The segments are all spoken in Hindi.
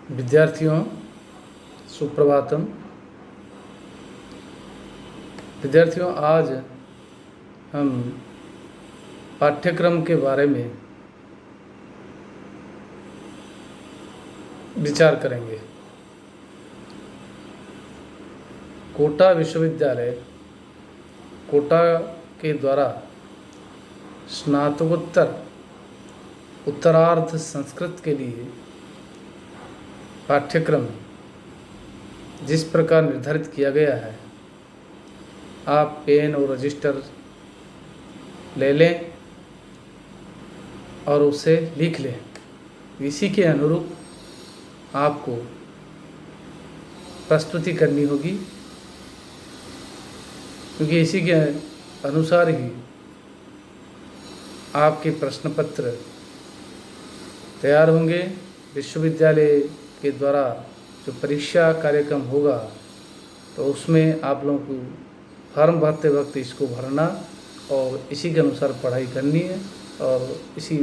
विद्यार्थियों, सुप्रभातम। विद्यार्थियों, आज हम पाठ्यक्रम के बारे में विचार करेंगे। कोटा विश्वविद्यालय कोटा के द्वारा स्नातकोत्तर उत्तरार्ध संस्कृत के लिए पाठ्यक्रम जिस प्रकार निर्धारित किया गया है, आप पेन और रजिस्टर ले लें और उसे लिख लें। इसी के अनुरूप आपको प्रस्तुति करनी होगी, क्योंकि इसी के अनुसार ही आपके प्रश्न पत्र तैयार होंगे। विश्वविद्यालय के द्वारा जो परीक्षा कार्यक्रम होगा, तो उसमें आप लोगों को फॉर्म भरते वक्त इसको भरना और इसी के अनुसार पढ़ाई करनी है और इसी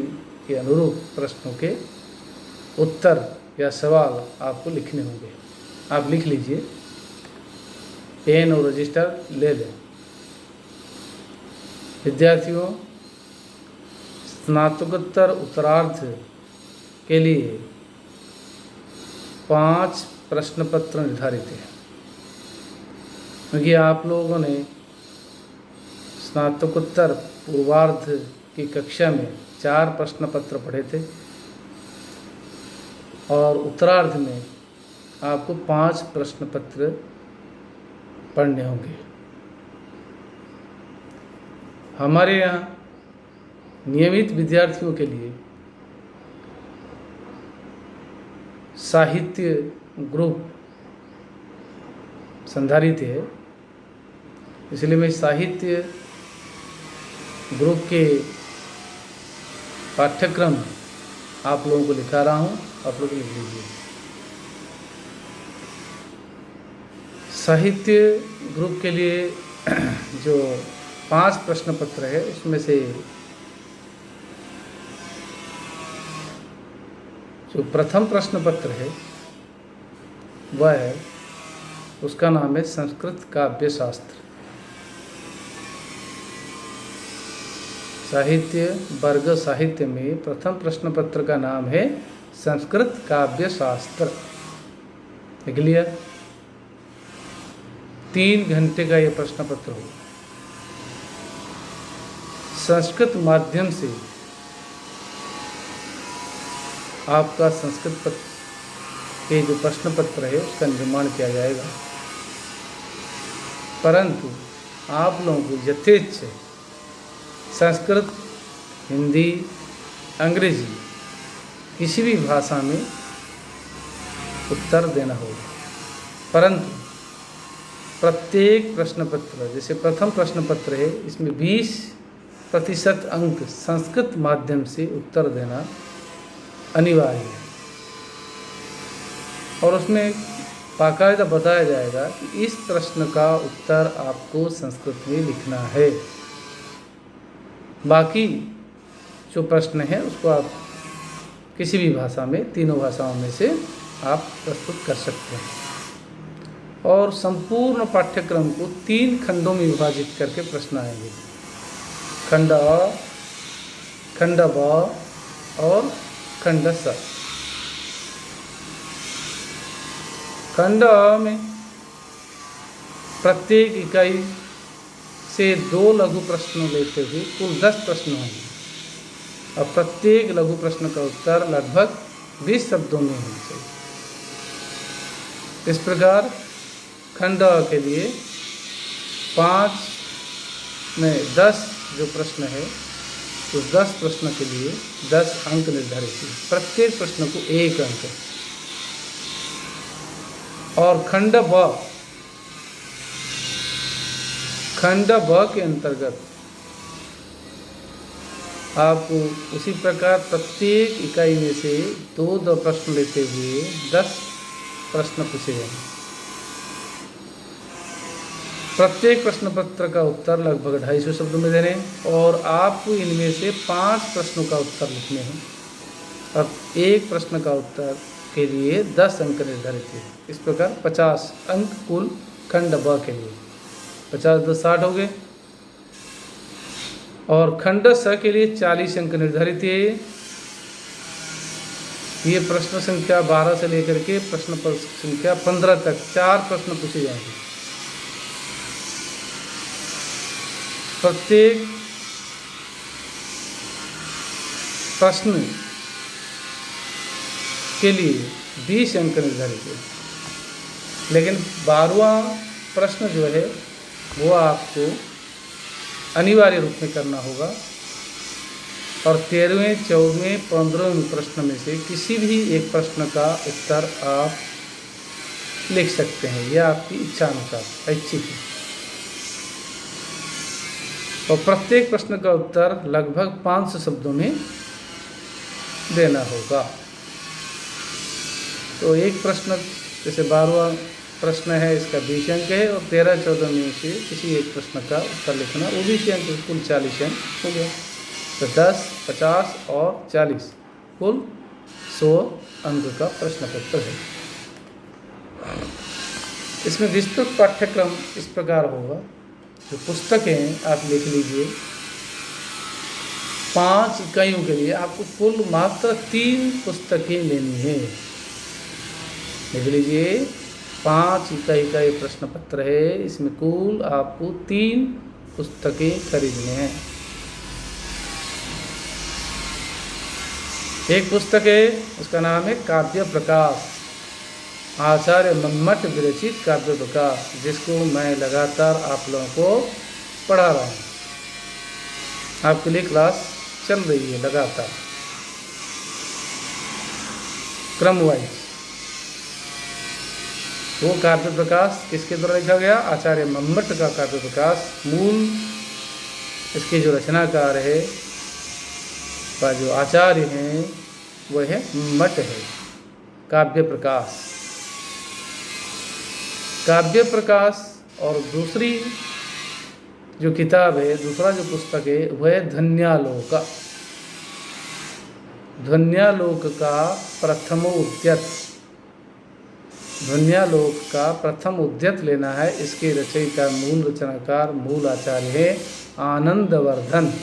के अनुरूप प्रश्नों के उत्तर या सवाल आपको लिखने होंगे। आप लिख लीजिए, पेन और रजिस्टर ले लें। विद्यार्थियों, स्नातकोत्तर उत्तरार्ध के लिए 5 प्रश्न पत्र निर्धारित है, क्योंकि आप लोगों ने स्नातकोत्तर पूर्वार्ध की कक्षा में 4 प्रश्न पत्र पढ़े थे और उत्तरार्ध में आपको 5 प्रश्न पत्र पढ़ने होंगे। हमारे यहाँ नियमित विद्यार्थियों के लिए साहित्य ग्रुप संधारित है, इसलिए मैं साहित्य ग्रुप के पाठ्यक्रम आप लोगों को लिखा रहा हूँ, आप लोग लिख लीजिए। साहित्य ग्रुप के लिए जो 5 प्रश्न पत्र है, इसमें से जो प्रथम प्रश्न पत्र है वह है, उसका नाम है संस्कृत काव्य शास्त्र। साहित्य वर्ग साहित्य में प्रथम प्रश्न पत्र का नाम है संस्कृत काव्य शास्त्र। लिख लिया। 3 घंटे का यह प्रश्न पत्र हो। संस्कृत माध्यम से आपका संस्कृत के जो प्रश्न पत्र है उसका निर्माण किया जाएगा, परंतु आप लोगों को यथेच्छ संस्कृत, हिंदी, अंग्रेजी किसी भी भाषा में उत्तर देना होगा। परंतु प्रत्येक प्रश्न पत्र, जैसे प्रथम प्रश्न पत्र है, इसमें 20% अंक संस्कृत माध्यम से उत्तर देना अनिवार्य है और उसमें बाकायदा बताया जाएगा कि इस प्रश्न का उत्तर आपको संस्कृत में लिखना है। बाकी जो प्रश्न है उसको आप किसी भी भाषा में, तीनों भाषाओं में से आप प्रस्तुत कर सकते हैं। और संपूर्ण पाठ्यक्रम को 3 खंडों में विभाजित करके प्रश्न आएंगे। खंड अ, खंड ब और खंड स। खंड अ में प्रत्येक इकाई से 2 लघु प्रश्न लेते हुए कुल 10 प्रश्न होंगे और प्रत्येक लघु प्रश्न का उत्तर लगभग 20 शब्दों में होना चाहिए। इस प्रकार खंड अ के लिए 5 में 10 जो प्रश्न है, उस 10 प्रश्न के लिए 10 अंक निर्धारित है। प्रत्येक प्रश्न को 1 अंक है। और खंड ब के अंतर्गत आपको उसी प्रकार प्रत्येक इकाई में से 2 प्रश्न लेते हुए 10 प्रश्न पूछे जाएंगे। प्रत्येक प्रश्न पत्र का उत्तर लगभग 250 शब्दों में देने और आपको इनमें से 5 प्रश्नों का उत्तर लिखने हैं। अब एक प्रश्न का उत्तर के लिए 10 अंक निर्धारित है। इस प्रकार 50 अंक कुल खंड ब के लिए, 50 10 60 हो गए। और खंड स के लिए 40 अंक निर्धारित है। ये प्रश्न संख्या 12 से लेकर के प्रश्न संख्या 15 तक 4 प्रश्न पूछे जाएंगे। प्रत्येक प्रश्न के लिए 20 अंक निर्धारित है। लेकिन 12वां प्रश्न जो है वो आपको अनिवार्य रूप में करना होगा, और 13वें 14वें 15वें प्रश्न में से किसी भी एक प्रश्न का उत्तर आप लिख सकते हैं, यह आपकी इच्छा अनुसार ऐच्छिक है। और प्रत्येक प्रश्न का उत्तर लगभग 500 शब्दों में देना होगा। तो एक प्रश्न जैसे 12वां प्रश्न है, इसका 20 अंक है, और 13-14 में से किसी एक प्रश्न का उत्तर लिखना, वो 20 अंक, कुल 40 अंक हो गया। तो 10, 50 और 40 कुल 100 अंक का प्रश्न पत्र है। इसमें विस्तृत पाठ्यक्रम इस प्रकार होगा। जो पुस्तकें आप लिख लीजिए, 5 इकाइयों के लिए आपको कुल मात्र 3 पुस्तकें लेनी है। लिख लीजिए, 5 इकाई का ये प्रश्न पत्र है, इसमें कुल आपको 3 पुस्तकें खरीदने हैं। एक पुस्तक है, उसका नाम है काव्य प्रकाश, आचार्य मम्मट विरचित काव्य प्रकाश, जिसको मैं लगातार आप लोगों को पढ़ा रहा हूँ। आपके लिए क्लास चल रही है लगातार क्रम वाइज। वो काव्य प्रकाश किसके द्वारा लिखा गया? आचार्य मम्मट का काव्य प्रकाश। मूल इसके जो रचनाकार है का जो आचार्य हैं वह है मम्मट है। काव्य प्रकाश, काव्य प्रकाश। और दूसरी जो किताब है, दूसरा जो पुस्तक है वह है ध्वन्यालोक। ध्वन्यालोक का प्रथमोद्यत, ध्वन्यालोक का प्रथम उद्यत लेना है। इसके रचयिता, मूल रचनाकार, मूल आचार्य है आनंदवर्धन,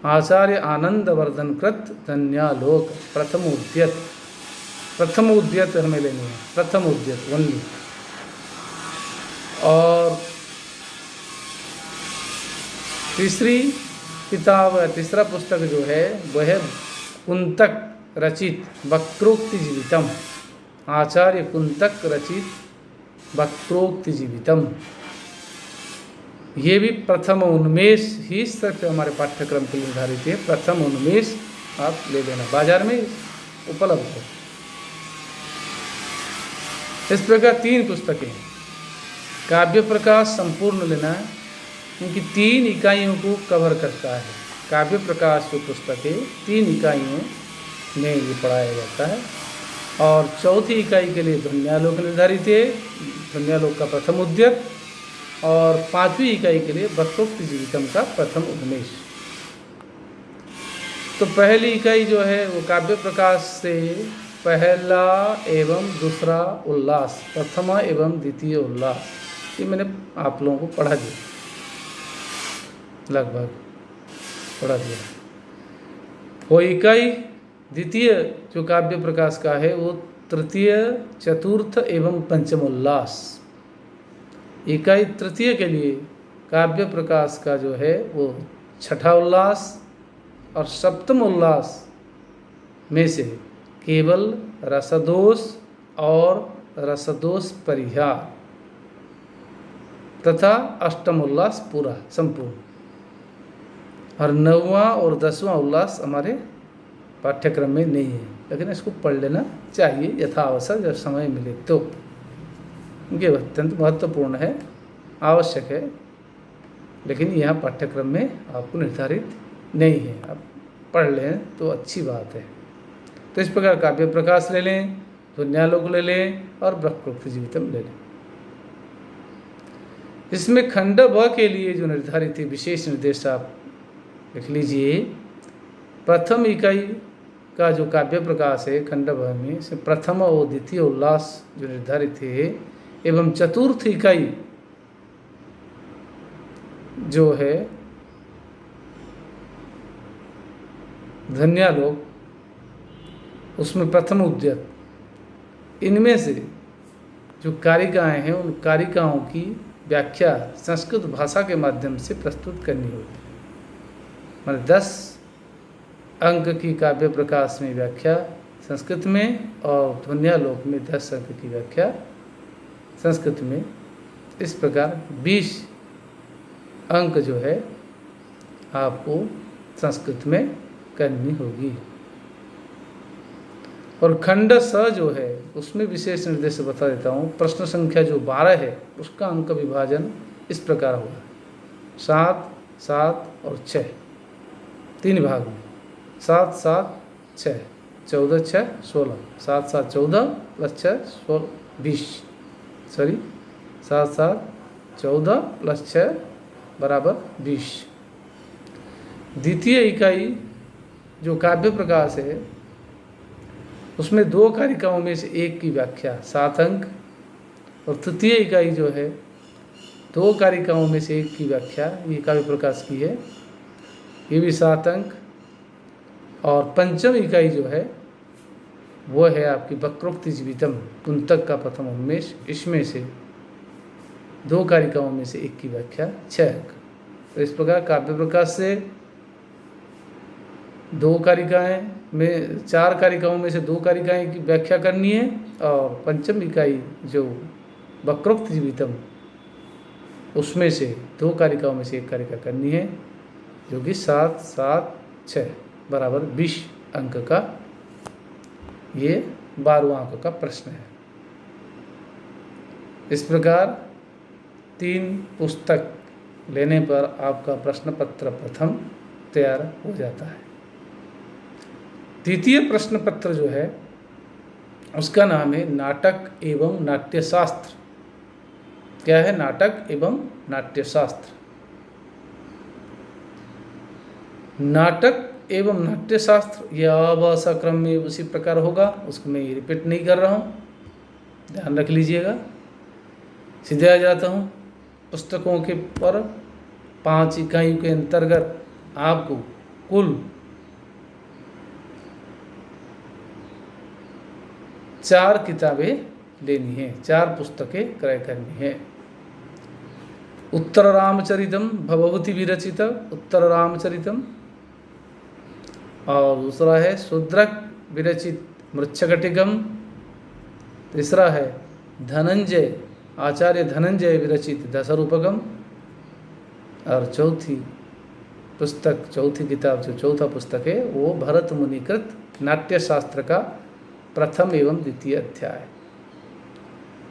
आचार्य आनंदवर्धन कृत ध्वन्यालोक प्रथम उद्यत। प्रथम उद्यत हमें लेनी है, प्रथम उद्यत ओनली। और तीसरी किताब, तीसरा पुस्तक जो है वह है कुंतक रचित वक्रोक्ति जीवितम, आचार्य कुंतक रचित वक्रोक्ति जीवितम। ये भी प्रथम उन्मेष ही सिर्फ हमारे पाठ्यक्रम के लिए निर्धारित है। प्रथम उन्मेष आप ले लेना, बाजार में उपलब्ध है। इस प्रकार 3 पुस्तकें हैं। काव्य प्रकाश संपूर्ण लेना है, क्योंकि 3 इकाइयों को कवर करता है। काव्य प्रकाश जो पुस्तक है 3 इकाइयों में ये पढ़ाया जाता है। और चौथी इकाई के लिए ध्वन्यालोक निर्धारित है, ध्वन्यालोक का प्रथम उद्यत। और 5वीं इकाई के लिए वक्रोक्ति जीवितम का प्रथम उन्मेष। तो पहली इकाई जो है वो काव्य प्रकाश से पहला एवं दूसरा उल्लास, प्रथमा एवं द्वितीय उल्लास, ये मैंने आप लोगों को पढ़ा दिया, लगभग पढ़ा दिया। वो इकाई द्वितीय जो काव्य प्रकाश का है वो तृतीय, चतुर्थ एवं पंचम उल्लास। इकाई तृतीय के लिए काव्य प्रकाश का जो है वो छठा उल्लास और सप्तम उल्लास में से केवल रसदोष और रसदोष परिहार तथा अष्टम उल्लास पूरा संपूर्ण। और 9वां और 10वां उल्लास हमारे पाठ्यक्रम में नहीं है, लेकिन इसको पढ़ लेना चाहिए यथावसर, जब समय मिले तो, क्योंकि अत्यंत महत्वपूर्ण है, आवश्यक है। लेकिन यहाँ पाठ्यक्रम में आपको निर्धारित नहीं है, आप पढ़ लें तो अच्छी बात है। तो इस प्रकार काव्य प्रकाश ले लें, ध्वन्यालोक ले लें और वक्रोक्ति जीवितम ले लें। इसमें खंड ब के लिए जो निर्धारित है विशेष निर्देश आप लिख लीजिए। प्रथम इकाई का जो काव्य प्रकाश है खंडभ में से प्रथम और द्वितीय उल्लास जो निर्धारित है एवं चतुर्थ इकाई जो है धन्यालोक, उसमें प्रथम उद्यत, इनमें से जो कारिकाएँ हैं उन कारिकाओं की व्याख्या संस्कृत भाषा के माध्यम से प्रस्तुत करनी होगी। मतलब 10 अंक की काव्य प्रकाश में व्याख्या संस्कृत में और ध्वन्यालोक में 10 अंक की व्याख्या संस्कृत में। इस प्रकार 20 अंक जो है आपको संस्कृत में करनी होगी। और खंड स जो है उसमें विशेष निर्देश बता देता हूँ। प्रश्न संख्या जो 12 है उसका अंक विभाजन इस प्रकार होगा 7, 7 और 6, 3 भाग में। 7, 7, 6, 14, 6, 16, 7, 7, 14 प्लस 6, 16, 20, सॉरी 7, 7, 14 प्लस 6 बराबर 20। द्वितीय इकाई जो काव्य प्रकाश है उसमें 2 कारिकाओं में से एक की व्याख्या 7 अंक, और तृतीय इकाई जो है 2 कारिकाओं में से एक की व्याख्या ये काव्य प्रकाश की है, ये भी 7 अंक। और पंचम इकाई जो है वो है आपकी वक्रोक्ति जीवितम कुंतक का प्रथम उन्मेष, इसमें से 2 कारिकाओं में से एक की व्याख्या 6 अंक। तो इस प्रकार काव्य प्रकाश से 2 कारिकाएँ में 4 कारिकाओं में से 2 कारिकाएँ की व्याख्या करनी है, और पंचम इकाई जो वक्रोक्त जीवितम उसमें से 2 कारिकाओं में से एक कारिका करनी है, जो कि 7, 7, 6 बराबर 20 अंक का ये 12वां अंक का प्रश्न है। इस प्रकार 3 पुस्तक लेने पर आपका प्रश्न पत्र प्रथम तैयार हो जाता है। द्वितीय प्रश्न पत्र जो है उसका नाम है नाटक एवं नाट्यशास्त्र। क्या है? नाटक एवं नाट्यशास्त्र। नाटक एवं नाट्यशास्त्र यह आभाषा क्रम में उसी प्रकार होगा, उसको मैं रिपीट नहीं कर रहा हूँ, ध्यान रख लीजिएगा। सीधे आ जाता हूँ पुस्तकों के पर। 5 इकाइयों के अंतर्गत आपको कुल 4 किताबें लेनी है, 4 पुस्तकें क्रय करनी है। उत्तर रामचरितम भवभूति विरचित उत्तर रामचरितम, और दूसरा है शूद्रक विरचित मृच्छकटिकम, तीसरा है धनंजय आचार्य धनंजय विरचित दशरूपकम, और चौथी किताब जो चौथा पुस्तक है वो भरत मुनिकृत नाट्यशास्त्र का प्रथम एवं द्वितीय अध्याय।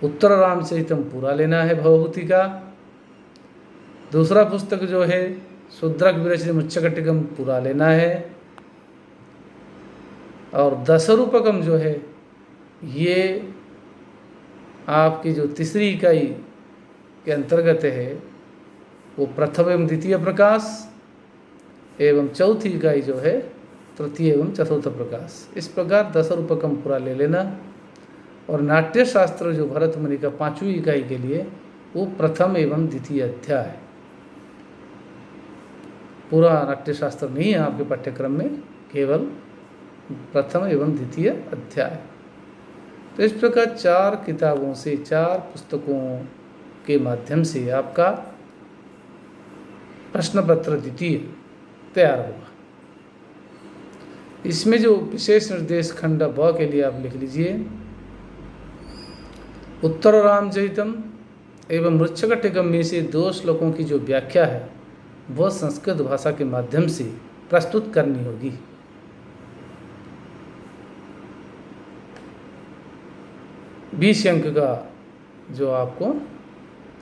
उत्तर रामचरितम पूरा लेना है भवभूति का। दूसरा पुस्तक जो है शूद्रक विरचित मृच्छकटिकम पूरा लेना है, और दशरूपकम जो है ये आपकी जो तीसरी इकाई के अंतर्गत है वो प्रथम एवं द्वितीय प्रकाश, एवं चौथी इकाई जो है तृतीय एवं चतुर्थ प्रकाश। इस प्रकार दशरूपकम पूरा ले लेना। और नाट्यशास्त्र जो भरत मुनि का 5वीं इकाई के लिए वो प्रथम एवं द्वितीय अध्याय। पूरा नाट्यशास्त्र नहीं है आपके पाठ्यक्रम में, केवल प्रथम एवं द्वितीय अध्याय। तो इस प्रकार 4 किताबों से 4 पुस्तकों के माध्यम से आपका प्रश्न पत्र द्वितीय तैयार होगा। इसमें जो विशेष निर्देश खंड ब के लिए आप लिख लीजिए, उत्तर रामचरितम एवं मृच्छकटिकम में से 2 श्लोकों की जो व्याख्या है वह संस्कृत भाषा के माध्यम से प्रस्तुत करनी होगी। बीस अंक का जो आपको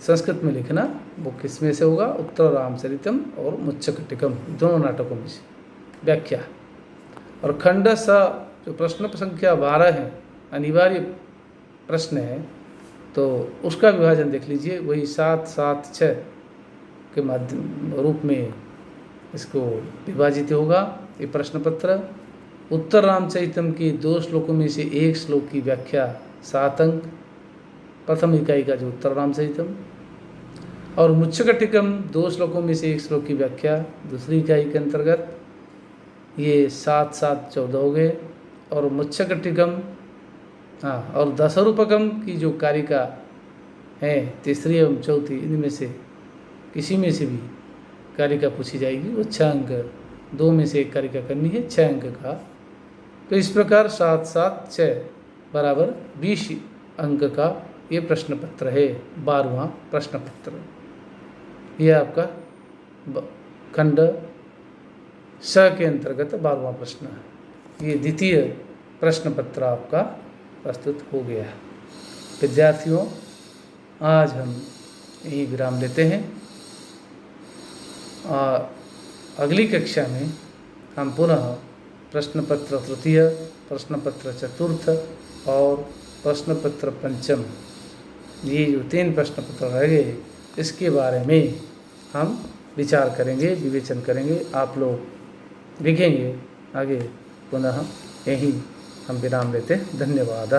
संस्कृत में लिखना वो किसमें से होगा? उत्तर रामचरितम और मृच्छकटिकम दोनों नाटकों में से व्याख्या। और खंड स जो प्रश्न संख्या 12 है, अनिवार्य प्रश्न है, तो उसका विभाजन देख लीजिए। वही 7, 7, 6 के माध्यम रूप में इसको विभाजित होगा ये प्रश्न पत्र। उत्तर रामचरितम के 2 श्लोकों में से एक श्लोक की व्याख्या 7 अंक, प्रथम इकाई का जो उत्तर रामचरितम, और मुच्छकटिकम 2 श्लोकों में से एक श्लोक की व्याख्या दूसरी इकाई के अंतर्गत, ये 7, 7, 14 हो गए। और मुच्छकटिकम और दशरूपकम की जो कारिका है तीसरी एवं चौथी, इनमें से किसी में से भी कारिका पूछी जाएगी, वो 6 अंक, 2 में से एक कारिका करनी है, 6 अंक का। तो इस प्रकार 7, 7, 6 बराबर 20 अंक का ये प्रश्न पत्र है, 12वां प्रश्न पत्र। यह आपका खंड स के अंतर्गत 12वां प्रश्न है। ये द्वितीय प्रश्न पत्र आपका प्रस्तुत हो गया। विद्यार्थियों, आज हम यही विराम लेते हैं और अगली कक्षा में हम पुनः प्रश्न पत्र तृतीय, प्रश्न पत्र चतुर्थ और प्रश्न पत्र पंचम, ये जो 3 प्रश्न पत्र रह गए, इसके बारे में हम विचार करेंगे, विवेचन करेंगे, आप लोग लिखेंगे। आगे पुनः यहीं हम विराम लेते हैं। धन्यवाद।